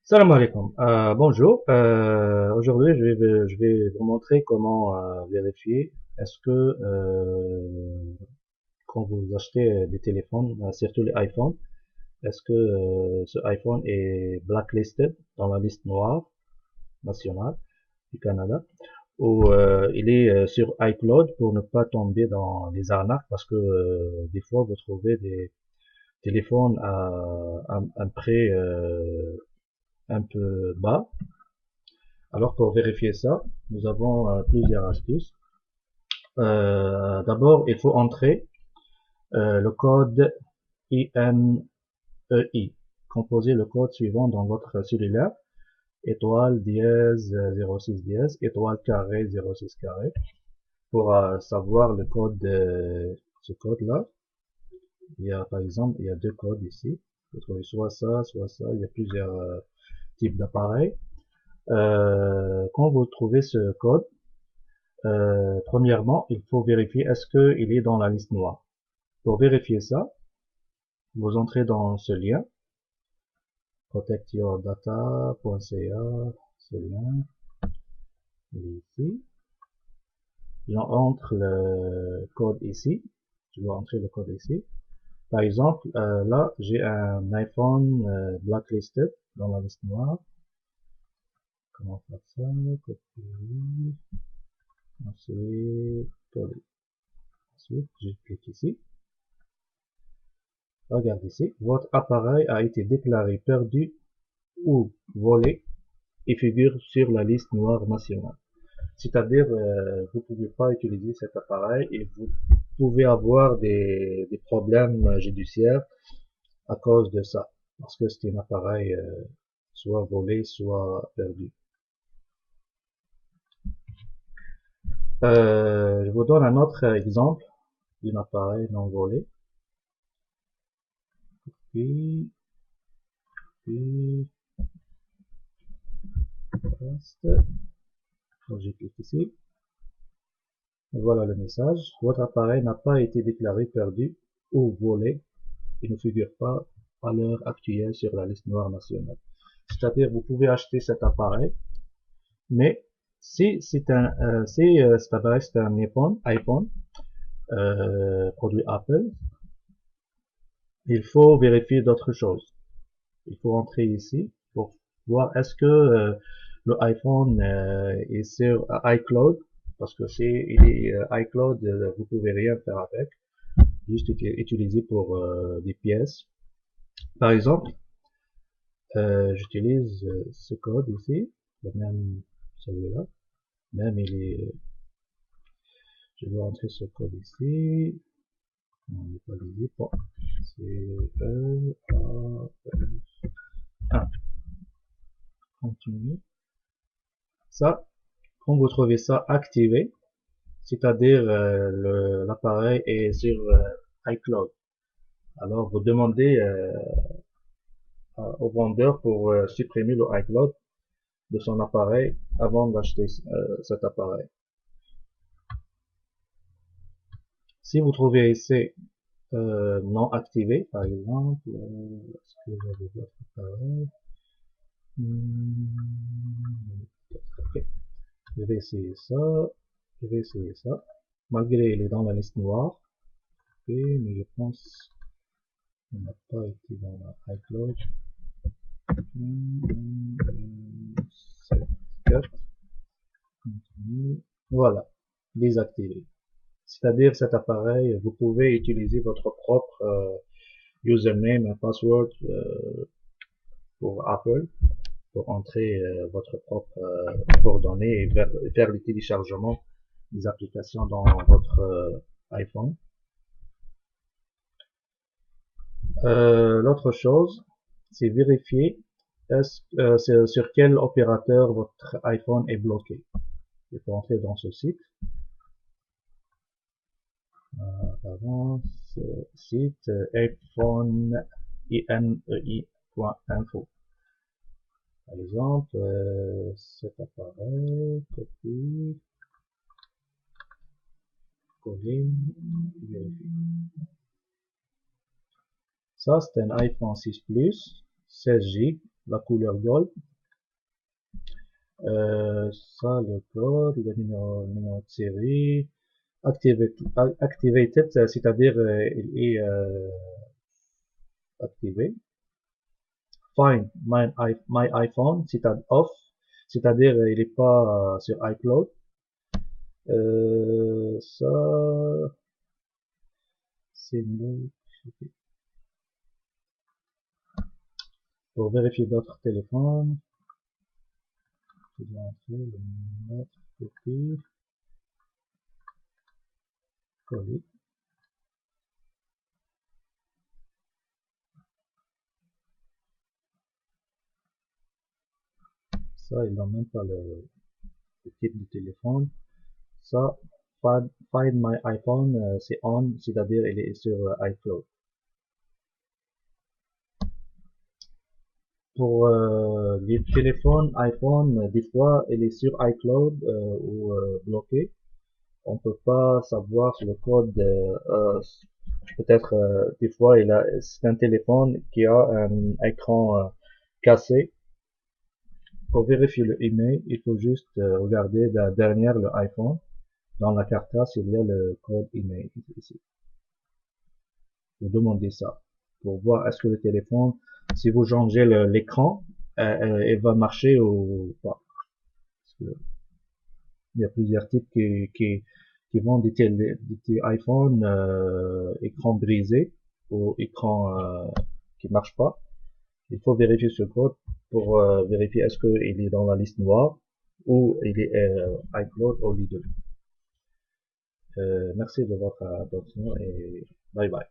Salam alaikum. Bonjour. Aujourd'hui, je vais vous montrer comment vérifier est-ce que quand vous achetez des téléphones, surtout les iPhones, est-ce que ce iPhone est blacklisted dans la liste noire nationale du Canada ou il est sur iCloud pour ne pas tomber dans les arnaques parce que des fois vous trouvez des téléphones à un prix un peu bas. Alors pour vérifier ça, nous avons plusieurs astuces. D'abord, il faut entrer le code IMEI. Composez le code suivant dans votre cellulaire. Étoile dièse 06 dièse, étoile carré 06 carré. Pour savoir le code de ce code-là, il y a par exemple, il y a deux codes ici. Vous trouvez soit ça, soit ça. Il y a plusieurs types d'appareils. Quand vous trouvez ce code, premièrement, il faut vérifier est-ce qu'il est dans la liste noire. Pour vérifier ça, vous entrez dans ce lien, protectyourdata.ca, ce lien, il est ici. J'entre le code ici, je dois entrer le code ici. Par exemple, là, j'ai un iPhone blacklisted dans la liste noire. Comment faire ça? Copier, ensuite, coller. Ensuite, je clique ici. Regardez ici, votre appareil a été déclaré perdu ou volé et figure sur la liste noire nationale. C'est-à-dire, vous ne pouvez pas utiliser cet appareil et vous pouvez avoir des problèmes judiciaires à cause de ça, parce que c'est un appareil soit volé, soit perdu. Je vous donne un autre exemple d'un appareil non volé. Puis, puis, paste. Donc, je clique ici. Voilà le message. Votre appareil n'a pas été déclaré perdu ou volé et ne figure pas à l'heure actuelle sur la liste noire nationale. C'est-à-dire, vous pouvez acheter cet appareil, mais si cet appareil c'est un iPhone produit Apple, il faut vérifier d'autres choses. Il faut entrer ici pour voir est-ce que le iPhone est sur iCloud, parce que si il est iCloud, vous pouvez rien faire avec, juste utiliser pour des pièces. Par exemple, j'utilise ce code ici, le même celui-là, même il est, je dois entrer ce code ici, on n'est pas lisible, bon, c'est ah, continue. Ça, quand vous trouvez ça activé, c'est-à-dire l'appareil est sur iCloud, alors vous demandez au vendeur pour supprimer le iCloud de son appareil avant d'acheter cet appareil. Si vous trouvez ici non activé, par exemple, est-ce que vous avez d'autres appareils? Ok. Je vais essayer ça. Je vais essayer ça. Malgré il est dans la liste noire. Ok, mais je pense qu'il n'a pas été dans la iCloud. 7, 4, continue. Voilà, désactivé. C'est-à-dire cet appareil, vous pouvez utiliser votre propre username et password pour Apple pour entrer votre propre coordonnée et faire le téléchargement des applications dans votre iPhone. L'autre chose, c'est vérifier sur quel opérateur votre iPhone est bloqué. Il faut entrer dans ce site. Pardon, ce site iPhoneIMEI.info. Par exemple, cet appareil, copie, coller, vérifier. Ça, c'est un iPhone 6 Plus, 16 Go la couleur gold. Ça, le code, le numéro de série. Activated, c'est-à-dire il est activé. Find my iPhone, c'est-à-dire off, c'est-à-dire il est pas sur iCloud. Ça, c'est nous. Pour vérifier d'autres téléphones, je dois entrer le numéro, copie, coller. Ça, il n'a même pas le type de téléphone. Ça, Find My iPhone, c'est on, c'est-à-dire il est sur iCloud. Pour les téléphones iPhone, des fois, il est sur iCloud ou bloqué. On peut pas savoir sur le code. Peut-être des fois, c'est un téléphone qui a un écran cassé. Pour vérifier le email, il faut juste regarder derrière le iPhone. Dans la carte il y a le code email ici. Vous demandez ça pour voir est-ce que le téléphone, si vous changez l'écran, il va marcher ou pas. Parce que il y a plusieurs types qui vendent des iPhone écran brisé ou écran qui marche pas. Il faut vérifier ce code pour vérifier est-ce qu'il est dans la liste noire ou il est iCloud ou les deux. Merci de votre attention et bye bye.